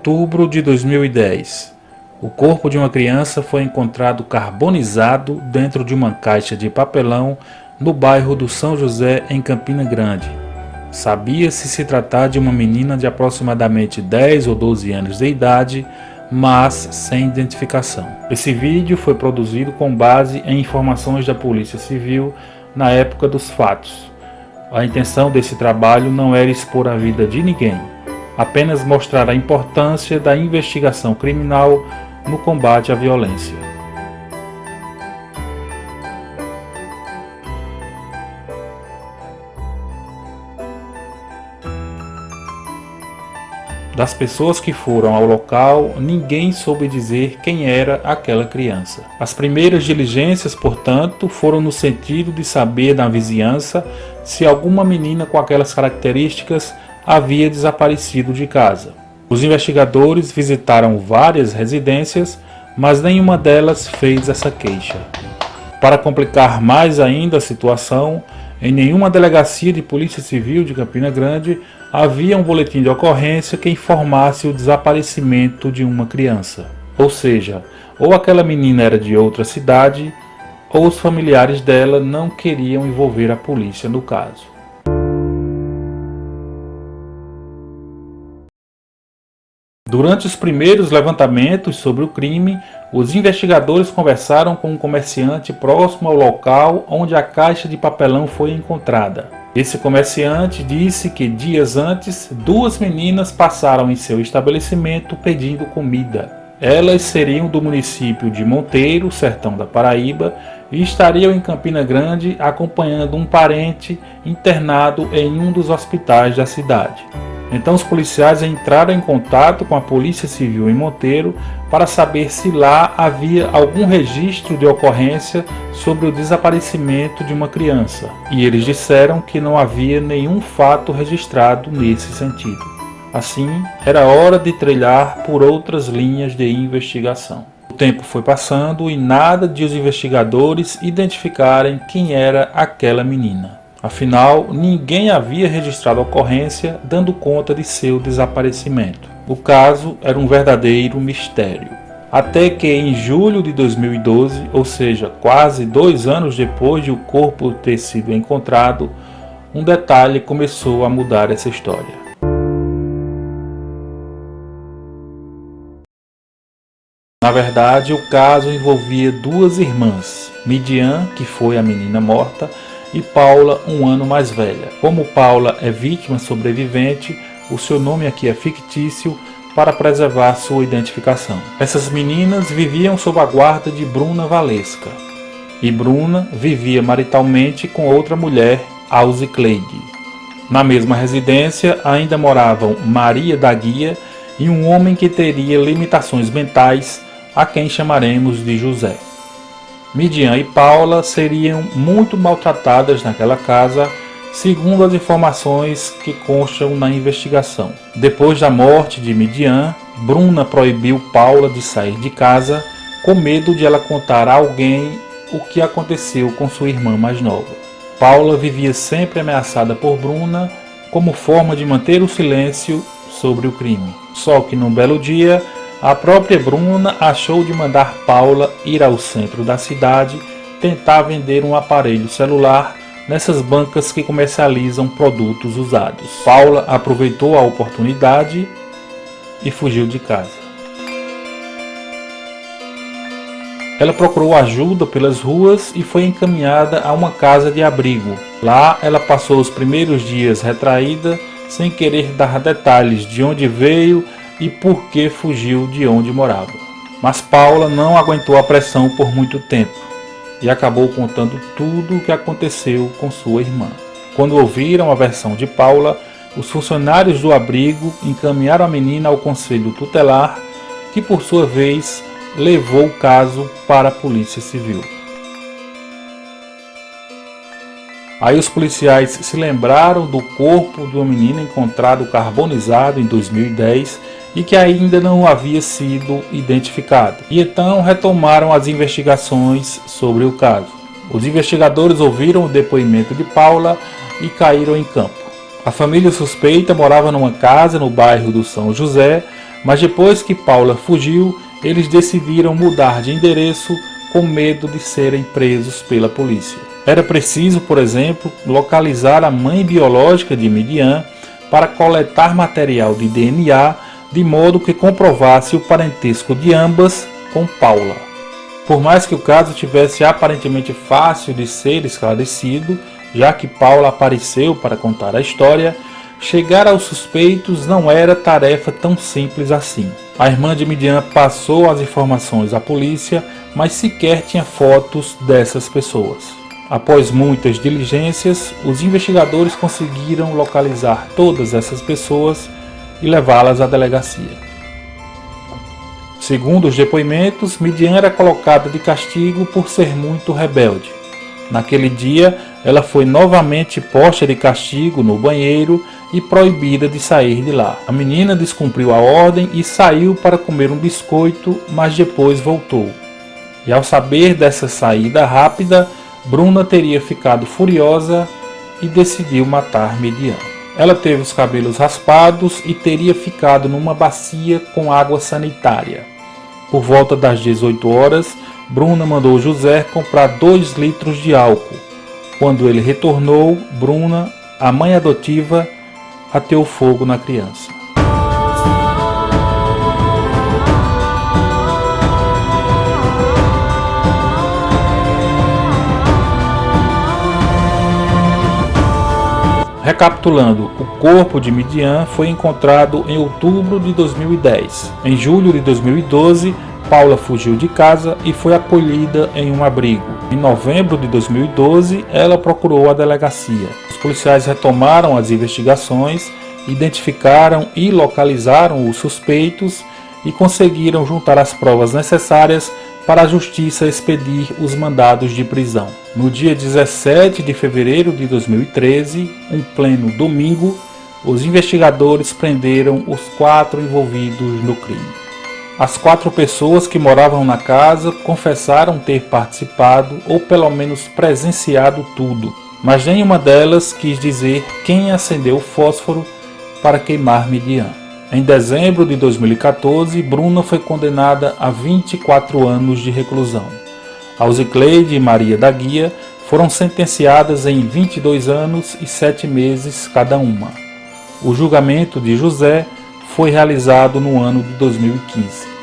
outubro de 2010. O corpo de uma criança foi encontrado carbonizado dentro de uma caixa de papelão no bairro do São José, em Campina Grande. Sabia-se se tratar de uma menina de aproximadamente 10 ou 12 anos de idade, mas sem identificação. Esse vídeo foi produzido com base em informações da Polícia Civil na época dos fatos. A intenção desse trabalho não era expor a vida de ninguém, apenas mostrar a importância da investigação criminal no combate à violência. Das pessoas que foram ao local, ninguém soube dizer quem era aquela criança. As primeiras diligências, portanto, foram no sentido de saber na vizinhança se alguma menina com aquelas características havia desaparecido de casa. Os investigadores visitaram várias residências, mas nenhuma delas fez essa queixa. Para complicar mais ainda a situação, em nenhuma delegacia de Polícia Civil de Campina Grande havia um boletim de ocorrência que informasse o desaparecimento de uma criança. Ou seja, ou aquela menina era de outra cidade, ou os familiares dela não queriam envolver a polícia no caso. Durante os primeiros levantamentos sobre o crime, os investigadores conversaram com um comerciante próximo ao local onde a caixa de papelão foi encontrada. Esse comerciante disse que dias antes, duas meninas passaram em seu estabelecimento pedindo comida. Elas seriam do município de Monteiro, sertão da Paraíba, e estariam em Campina Grande acompanhando um parente internado em um dos hospitais da cidade. Então os policiais entraram em contato com a Polícia Civil em Monteiro para saber se lá havia algum registro de ocorrência sobre o desaparecimento de uma criança. E eles disseram que não havia nenhum fato registrado nesse sentido. Assim, era hora de trilhar por outras linhas de investigação. O tempo foi passando e nada de os investigadores identificarem quem era aquela menina. Afinal, ninguém havia registrado a ocorrência dando conta de seu desaparecimento. O caso era um verdadeiro mistério. Até que em julho de 2012, ou seja, quase 2 anos depois de o corpo ter sido encontrado, um detalhe começou a mudar essa história. Na verdade, o caso envolvia duas irmãs, Midian, que foi a menina morta, e Paula, um ano mais velha. Como Paula é vítima sobrevivente, o seu nome aqui é fictício para preservar sua identificação. Essas meninas viviam sob a guarda de Bruna Valesca. E Bruna vivia maritalmente com outra mulher, Alze Cleide. Na mesma residência ainda moravam Maria da Guia e um homem que teria limitações mentais, a quem chamaremos de José. Midian e Paula seriam muito maltratadas naquela casa, segundo as informações que constam na investigação. Depois da morte de Midian, Bruna proibiu Paula de sair de casa, com medo de ela contar a alguém o que aconteceu com sua irmã mais nova. Paula vivia sempre ameaçada por Bruna, como forma de manter o silêncio sobre o crime. Só que num belo dia, a própria Bruna achou de mandar Paula ir ao centro da cidade tentar vender um aparelho celular nessas bancas que comercializam produtos usados. Paula aproveitou a oportunidade e fugiu de casa. Ela procurou ajuda pelas ruas e foi encaminhada a uma casa de abrigo. Lá ela passou os primeiros dias retraída, sem querer dar detalhes de onde veio e por que fugiu de onde morava. Mas Paula não aguentou a pressão por muito tempo e acabou contando tudo o que aconteceu com sua irmã. Quando ouviram a versão de Paula, os funcionários do abrigo encaminharam a menina ao conselho tutelar, que por sua vez levou o caso para a Polícia Civil. Aí os policiais se lembraram do corpo de uma menina encontrado carbonizado em 2010 e que ainda não havia sido identificado. E então retomaram as investigações sobre o caso. Os investigadores ouviram o depoimento de Paula e caíram em campo. A família suspeita morava numa casa no bairro do São José, Mas depois que Paula fugiu, eles decidiram mudar de endereço com medo de serem presos pela polícia. Era preciso, por exemplo, localizar a mãe biológica de Midian para coletar material de DNA, de modo que comprovasse o parentesco de ambas com Paula. Por mais que o caso tivesse aparentemente fácil de ser esclarecido, já que Paula apareceu para contar a história, chegar aos suspeitos não era tarefa tão simples assim. A irmã de Midian passou as informações à polícia, mas sequer tinha fotos dessas pessoas. Após muitas diligências, os investigadores conseguiram localizar todas essas pessoas e levá-las à delegacia. Segundo os depoimentos, Midian era colocada de castigo por ser muito rebelde. Naquele dia, ela foi novamente posta de castigo no banheiro e proibida de sair de lá. A menina descumpriu a ordem e saiu para comer um biscoito, mas depois voltou. E ao saber dessa saída rápida, Bruna teria ficado furiosa e decidiu matar Midian. Ela teve os cabelos raspados e teria ficado numa bacia com água sanitária. Por volta das 18 horas, Bruna mandou José comprar 2 litros de álcool. Quando ele retornou, Bruna, a mãe adotiva, ateou fogo na criança. Recapitulando, o corpo de Midian foi encontrado em outubro de 2010. Em julho de 2012, Paula fugiu de casa e foi acolhida em um abrigo. Em novembro de 2012, ela procurou a delegacia. Os policiais retomaram as investigações, identificaram e localizaram os suspeitos e conseguiram juntar as provas necessárias para a justiça expedir os mandados de prisão. No dia 17 de fevereiro de 2013, um pleno domingo, os investigadores prenderam os 4 envolvidos no crime. As 4 pessoas que moravam na casa confessaram ter participado ou pelo menos presenciado tudo, mas nenhuma delas quis dizer quem acendeu o fósforo para queimar Midian. Em dezembro de 2014, Bruna foi condenada a 24 anos de reclusão. Alzicleide e Maria da Guia foram sentenciadas em 22 anos e 7 meses cada uma. O julgamento de José foi realizado no ano de 2015.